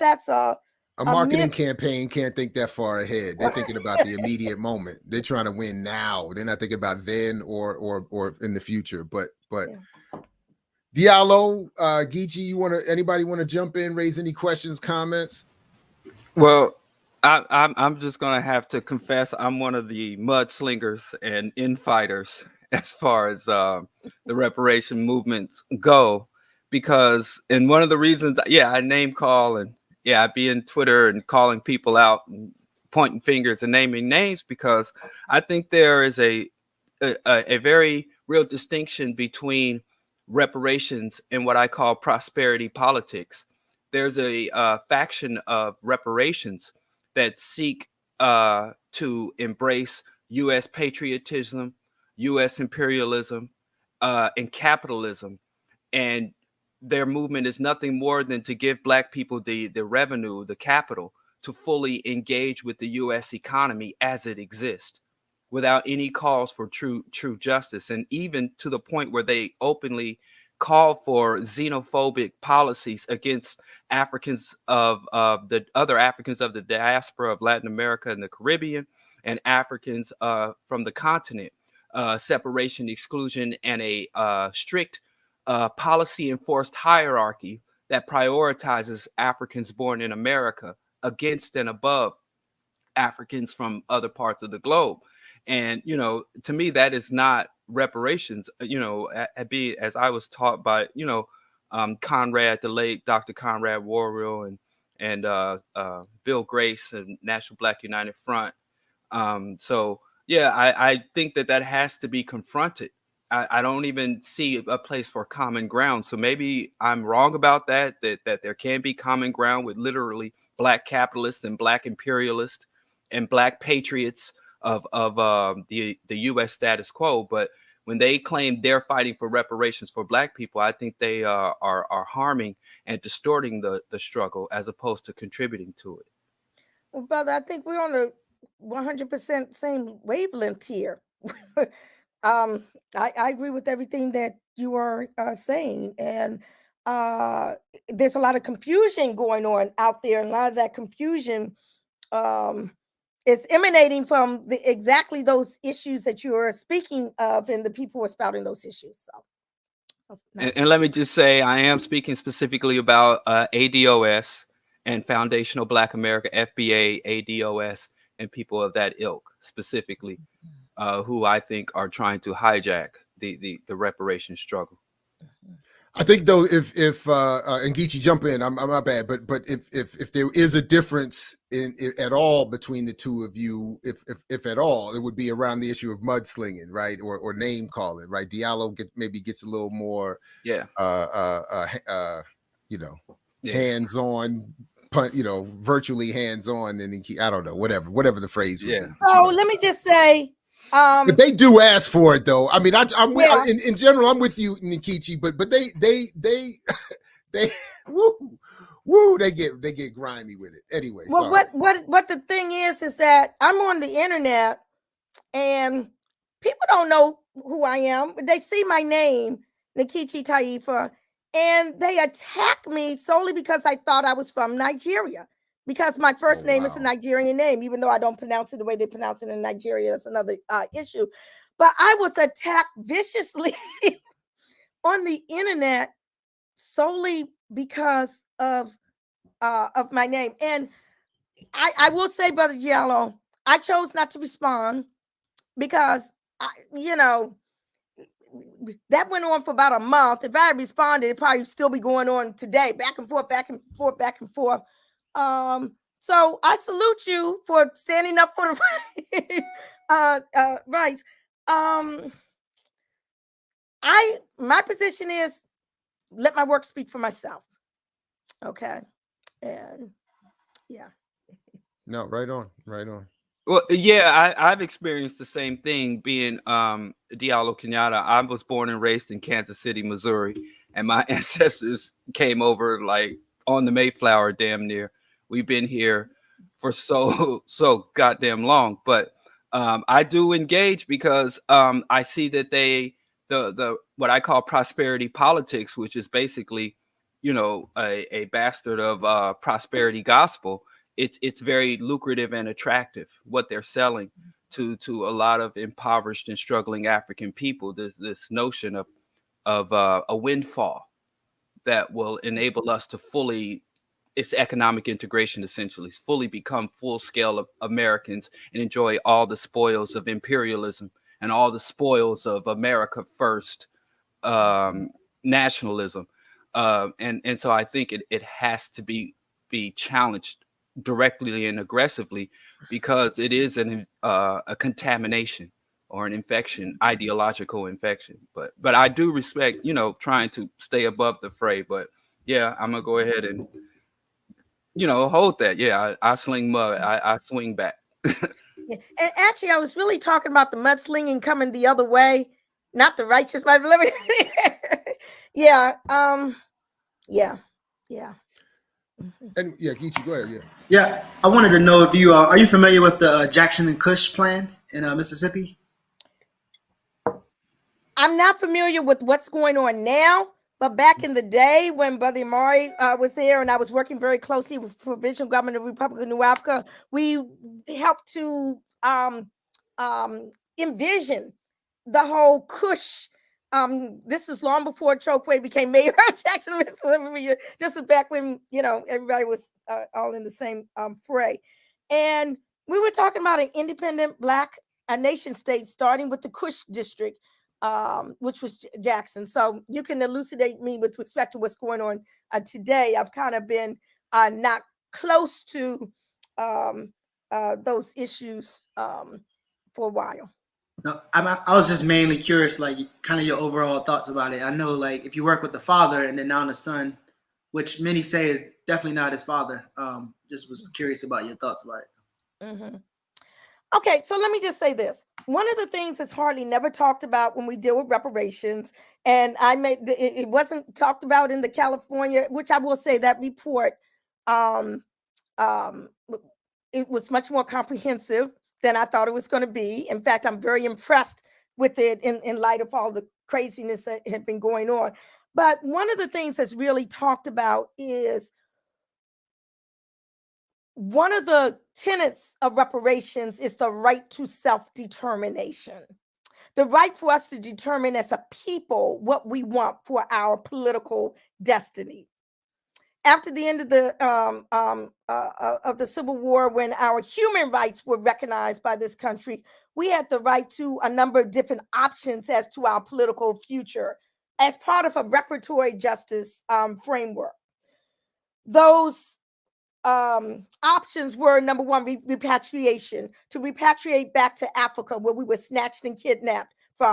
that's A marketing myth. campaign can't think that far ahead. They're thinking about the immediate moment. They're trying to win now. They're not thinking about then or in the future. But Yeah. Diallo, Geechee, anybody want to jump in, raise any questions, comments? Well, I'm just gonna have to confess I'm one of the mudslingers and infighters as far as the reparation movements go, because and one of the reasons, yeah, I name call and yeah, I be in Twitter and calling people out and pointing fingers and naming names because I think there is a very real distinction between reparations and what I call prosperity politics. There's a faction of reparations that seek to embrace U.S. patriotism, U.S. imperialism, and capitalism, and their movement is nothing more than to give Black people the revenue, the capital, to fully engage with the U.S. economy as it exists, without any calls for true justice, and even to the point where they openly call for xenophobic policies against Africans of the other Africans of the diaspora of Latin America and the Caribbean, and Africans from the continent, separation, exclusion, and a strict policy enforced hierarchy that prioritizes Africans born in America against and above Africans from other parts of the globe. And, you know, to me, that is not reparations, you know, as I was taught by, you know, Conrad, the late Dr. Conrad Warrior, and Bill Grace and National Black United Front. So, yeah, I think that has to be confronted. I don't even see a place for common ground. So maybe I'm wrong about that there can be common ground with literally Black capitalists and Black imperialists and Black patriots of the U.S. status quo. But when they claim they're fighting for reparations for Black people, I think they are harming and distorting the struggle as opposed to contributing to it. Well, brother, I think we're on the 100% same wavelength here. I agree with everything that you are saying, and there's a lot of confusion going on out there, and a lot of that confusion um, is emanating from exactly those issues that you are speaking of, and the people who are spouting those issues. So, and let me just say, I am speaking specifically about ADOS and Foundational Black America, FBA, ADOS, and people of that ilk specifically, who I think are trying to hijack the reparation struggle. I think though, if and Geechee, jump in, I'm not bad, but if there is a difference at all between the two of you, if at all, it would be around the issue of mudslinging, right, or name calling, right? Diallo maybe gets a little more, you know, hands on, you know, virtually hands on, and I don't know, whatever the phrase would be. So let me just say. But they do ask for it, though. I mean, I'm in general, I'm with you, Nikichi. But they woo, they get grimy with it. Anyway, well, sorry. what the thing is that I'm on the internet, and people don't know who I am, but they see my name, Nikichi Taifa, and they attack me solely because I thought I was from Nigeria. Because my first name is a Nigerian name, even though I don't pronounce it the way they pronounce it in Nigeria. That's another issue. But I was attacked viciously on the internet solely because of my name. And I will say, Brother Giallo, I chose not to respond because, you know, that went on for about a month. If I had responded, it'd probably still be going on today, back and forth, back and forth, back and forth. So I salute you for standing up for the rights. My position is let my work speak for myself. Okay. And yeah. No, right on. Well, yeah, I've experienced the same thing being Diallo Kenyatta. I was born and raised in Kansas City, Missouri, and my ancestors came over like on the Mayflower damn near. We've been here for so goddamn long, but I do engage because I see that the what I call prosperity politics, which is basically a bastard of prosperity gospel, it's very lucrative and attractive what they're selling to a lot of impoverished and struggling African people. There's this notion of a windfall that will enable us to fully, it's economic integration essentially, fully become full-scale Americans and enjoy all the spoils of imperialism and all the spoils of America first nationalism. And so I think it has to be challenged directly and aggressively, because it is a contamination or an infection, ideological infection. But I do respect, trying to stay above the fray. But yeah, I'm gonna go ahead and hold that. Yeah, I sling mud. I swing back. Yeah. And actually, I was really talking about the mudslinging coming the other way, not the righteous. But let me, yeah, yeah. And yeah, Geechee, go ahead. Yeah. Yeah, I wanted to know if you are you familiar with the Jackson and Kush plan in Mississippi? I'm not familiar with what's going on now, but back in the day when Brother Amari was there, and I was working very closely with Provisional Government of the Republic of New Africa, we helped to envision the whole Kush. This was long before Chokwe became mayor of Jackson, Mississippi. This is back when everybody was all in the same fray, and we were talking about an independent Black nation state, starting with the Kush district, which was Jackson. So you can elucidate me with respect to what's going on today. I've kind of been not close to those issues for a while. No, I was just mainly curious, like kind of your overall thoughts about it. I know, like if you work with the father and then now the son, which many say is definitely not his father. Just was curious about your thoughts about it. Mm-hmm. Okay, so let me just say this. One of the things that's hardly never talked about when we deal with reparations, and it wasn't talked about in the California, which I will say that report, it was much more comprehensive than I thought it was going to be. In fact, I'm very impressed with it in light of all the craziness that had been going on. But one of the things that's really talked about is one of the tenets of reparations is the right to self-determination. The right for us to determine as a people what we want for our political destiny. After the end of the Civil War, when our human rights were recognized by this country, we had the right to a number of different options as to our political future as part of a reparatory justice framework. Those options were, number one, repatriation, to repatriate back to Africa where we were snatched and kidnapped,